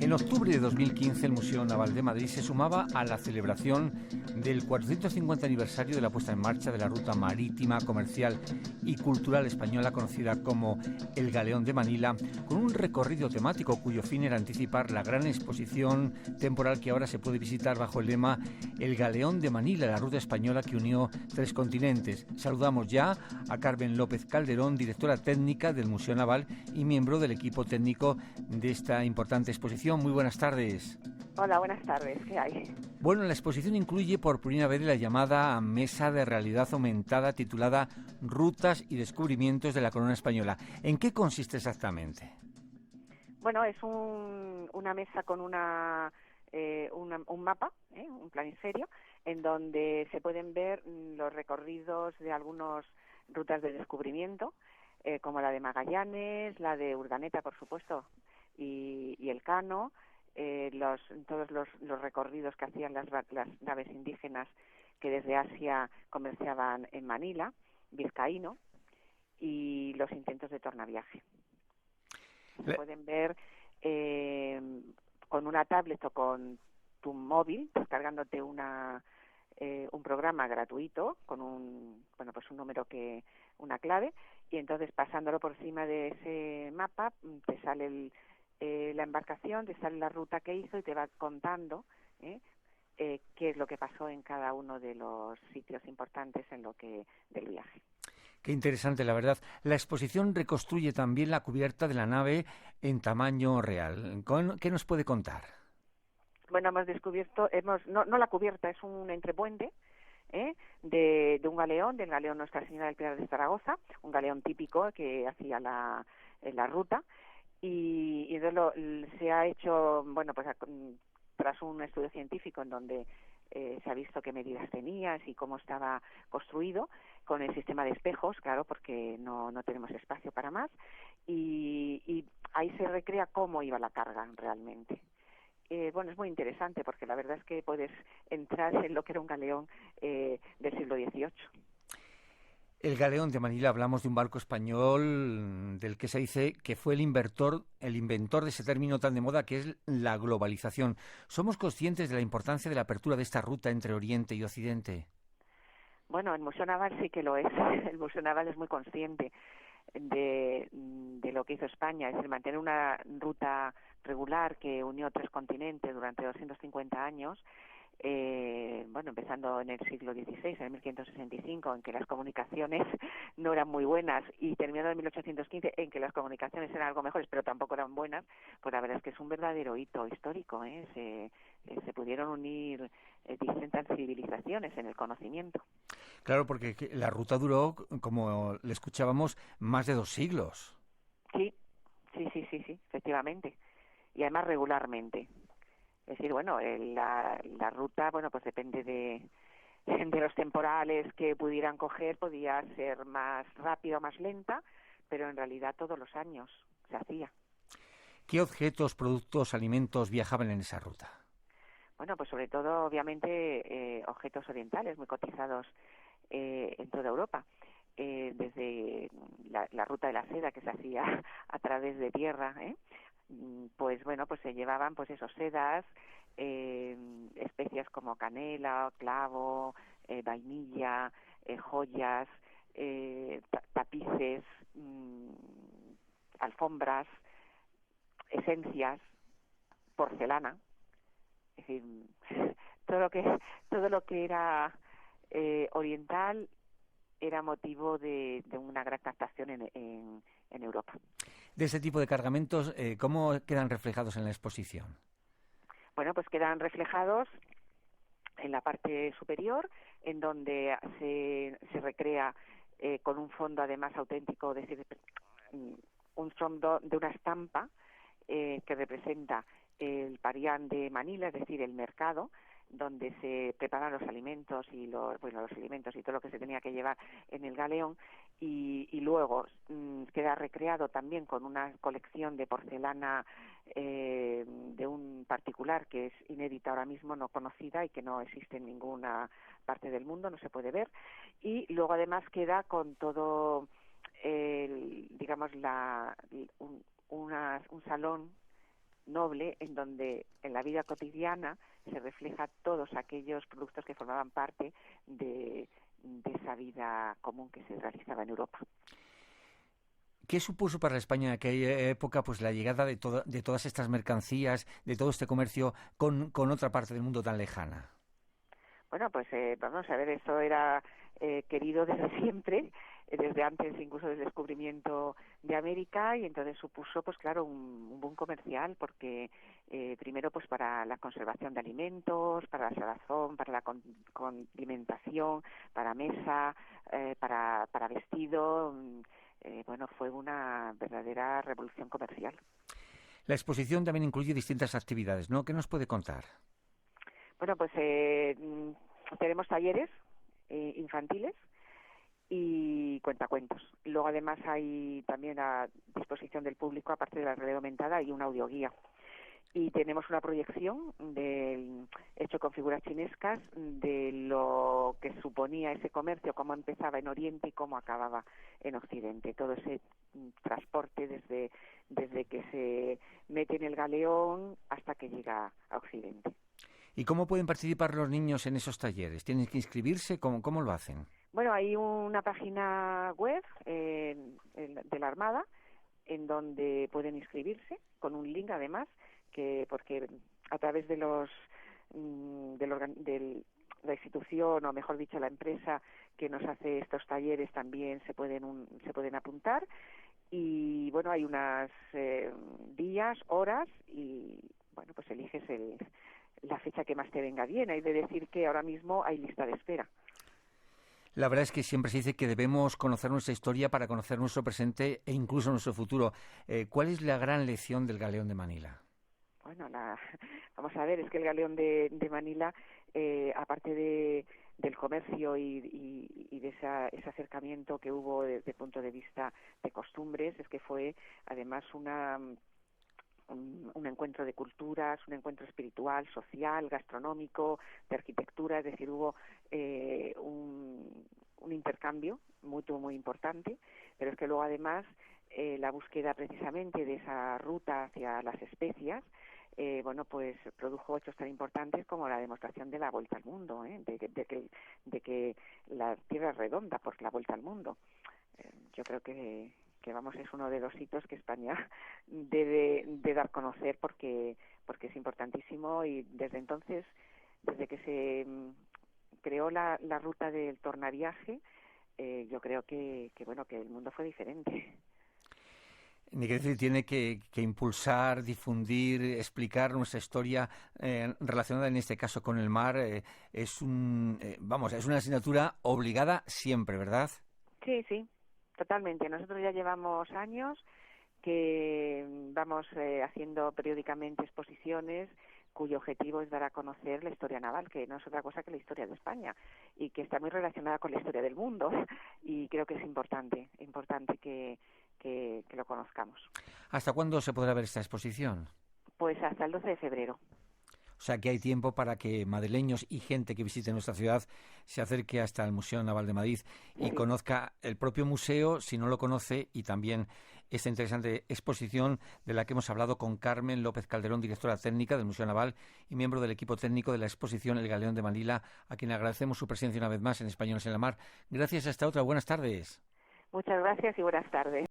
En octubre de 2015, el Museo Naval de Madrid se sumaba a la celebración del 450 aniversario de la puesta en marcha de la ruta marítima, comercial y cultural española conocida como el Galeón de Manila, con un recorrido temático cuyo fin era anticipar la gran exposición temporal que ahora se puede visitar bajo el lema El Galeón de Manila, la ruta española que unió 3 continentes. Saludamos ya a Carmen López Calderón, directora técnica del Museo Naval y miembro del equipo técnico de esta importante exposición. Muy buenas tardes. Hola, buenas tardes. ¿Qué hay? Bueno, la exposición incluye por primera vez la llamada Mesa de Realidad Aumentada titulada Rutas y Descubrimientos de la Corona Española. ¿En qué consiste exactamente? Bueno, es una mesa con un mapa, un planisferio, en donde se pueden ver los recorridos de algunas rutas de descubrimiento, como la de Magallanes, la de Urdaneta, por supuesto, y el Cano, todos los recorridos que hacían las naves indígenas que desde Asia comerciaban en Manila, vizcaíno, y los intentos de tornaviaje. Se pueden ver con una tablet o con tu móvil, descargándote un programa gratuito con un número una clave, y entonces pasándolo por encima de ese mapa te sale la embarcación, te sale la ruta que hizo y te va contando qué es lo que pasó en cada uno de los sitios importantes del viaje. Qué interesante, la verdad. La exposición reconstruye también la cubierta de la nave en tamaño real. ¿Qué nos puede contar? Bueno, hemos descubierto, no la cubierta, es un entrepuente de un galeón, del galeón Nuestra Señora del Pilar de Zaragoza, un galeón típico que hacía la ruta, y entonces se ha hecho, tras un estudio científico en donde se ha visto qué medidas tenía y cómo estaba construido, con el sistema de espejos, claro, porque no tenemos espacio para más, y ahí se recrea cómo iba la carga realmente. Es muy interesante porque la verdad es que puedes entrar en lo que era un galeón del siglo XVIII. El Galeón de Manila, hablamos de un barco español del que se dice que fue el inventor de ese término tan de moda que es la globalización. ¿Somos conscientes de la importancia de la apertura de esta ruta entre Oriente y Occidente? Bueno, el Museo Naval sí que lo es. El Museo Naval es muy consciente de lo que hizo España, es decir, mantener una ruta regular que unió 3 continentes durante 250 años, empezando en el siglo XVI, en 1565, en que las comunicaciones no eran muy buenas, y terminando en 1815, en que las comunicaciones eran algo mejores, pero tampoco eran buenas. Pues la verdad es que es un verdadero hito histórico, se pudieron unir distintas civilizaciones en el conocimiento. Claro, porque la ruta duró, como le escuchábamos, más de 2 siglos. Sí, efectivamente. Y además regularmente. Es decir, la ruta, pues depende de los temporales que pudieran coger, podía ser más rápida o más lenta, pero en realidad todos los años se hacía. ¿Qué objetos, productos, alimentos viajaban en esa ruta? Bueno, pues sobre todo, obviamente, objetos orientales muy cotizados en toda Europa. Desde la ruta de la seda que se hacía a través de tierra, pues se llevaban sedas, especias como canela, clavo, vainilla, joyas, tapices, alfombras, esencias, porcelana, es decir, todo lo que era oriental era motivo de una gran captación en Europa. De ese tipo de cargamentos, ¿cómo quedan reflejados en la exposición? Bueno, pues quedan reflejados en la parte superior, en donde se recrea con un fondo además auténtico, es decir, un fondo de una estampa que representa el Parián de Manila, es decir, el mercado donde se preparan los alimentos y los alimentos y todo lo que se tenía que llevar en el galeón, y luego queda recreado también con una colección de porcelana de un particular que es inédita ahora mismo, no conocida y que no existe en ninguna parte del mundo, no se puede ver, y luego además queda con todo un salón noble, en donde en la vida cotidiana se refleja todos aquellos productos que formaban parte de esa vida común que se realizaba en Europa. ¿Qué supuso para España en aquella época pues la llegada de todas estas mercancías, de todo este comercio con otra parte del mundo tan lejana? Bueno, pues vamos a ver, esto era querido desde siempre, desde antes incluso del descubrimiento de América, y entonces supuso, pues claro, un boom comercial, porque primero pues para la conservación de alimentos, para la salazón, para la condimentación, para mesa, para vestido, bueno, fue una verdadera revolución comercial. La exposición también incluye distintas actividades, ¿no? ¿Qué nos puede contar? Bueno, pues tenemos talleres infantiles y cuentacuentos. Luego además hay también a disposición del público, aparte de la realidad aumentada, y una audioguía. Y tenemos una proyección hecho con figuras chinescas de lo que suponía ese comercio, cómo empezaba en Oriente y cómo acababa en Occidente. Todo ese transporte desde que se mete en el galeón hasta que llega a Occidente. ¿Y cómo pueden participar los niños en esos talleres? ¿Tienen que inscribirse? ¿Cómo lo hacen? Bueno, hay una página web de la Armada en donde pueden inscribirse, con un link además, porque a través de la institución, o mejor dicho la empresa que nos hace estos talleres, también se pueden apuntar. Y bueno, hay unas días, horas, y bueno, pues eliges la fecha que más te venga bien. Hay de decir que ahora mismo hay lista de espera. La verdad es que siempre se dice que debemos conocer nuestra historia para conocer nuestro presente e incluso nuestro futuro. ¿Cuál es la gran lección del Galeón de Manila? Bueno, vamos a ver, es que el Galeón de Manila, aparte del comercio y de ese acercamiento que hubo desde el punto de vista de costumbres, es que fue además un encuentro de culturas, un encuentro espiritual, social, gastronómico, de arquitectura, es decir, hubo un intercambio mutuo muy importante, pero es que luego además la búsqueda precisamente de esa ruta hacia las especias, bueno, pues produjo hechos tan importantes como la demostración de la vuelta al mundo, de que la Tierra es redonda por la vuelta al mundo. Yo creo que vamos, es uno de los hitos que España debe de dar a conocer porque es importantísimo, y desde entonces, desde que se creó la ruta del tornaviaje, yo creo que el mundo fue diferente. Ni que decir, tiene que impulsar, difundir, explicar nuestra historia relacionada en este caso con el mar. Es una asignatura obligada siempre, ¿verdad? Sí, totalmente. Nosotros ya llevamos años que vamos haciendo periódicamente exposiciones cuyo objetivo es dar a conocer la historia naval, que no es otra cosa que la historia de España, y que está muy relacionada con la historia del mundo, y creo que es importante que lo conozcamos. ¿Hasta cuándo se podrá ver esta exposición? Pues hasta el 12 de febrero. O sea que hay tiempo para que madrileños y gente que visite nuestra ciudad se acerque hasta el Museo Naval de Madrid y conozca el propio museo, si no lo conoce, y también esta interesante exposición de la que hemos hablado con Carmen López Calderón, directora técnica del Museo Naval y miembro del equipo técnico de la exposición El Galeón de Manila, a quien agradecemos su presencia una vez más en Españoles en la Mar. Gracias, hasta otra. Buenas tardes. Muchas gracias y buenas tardes.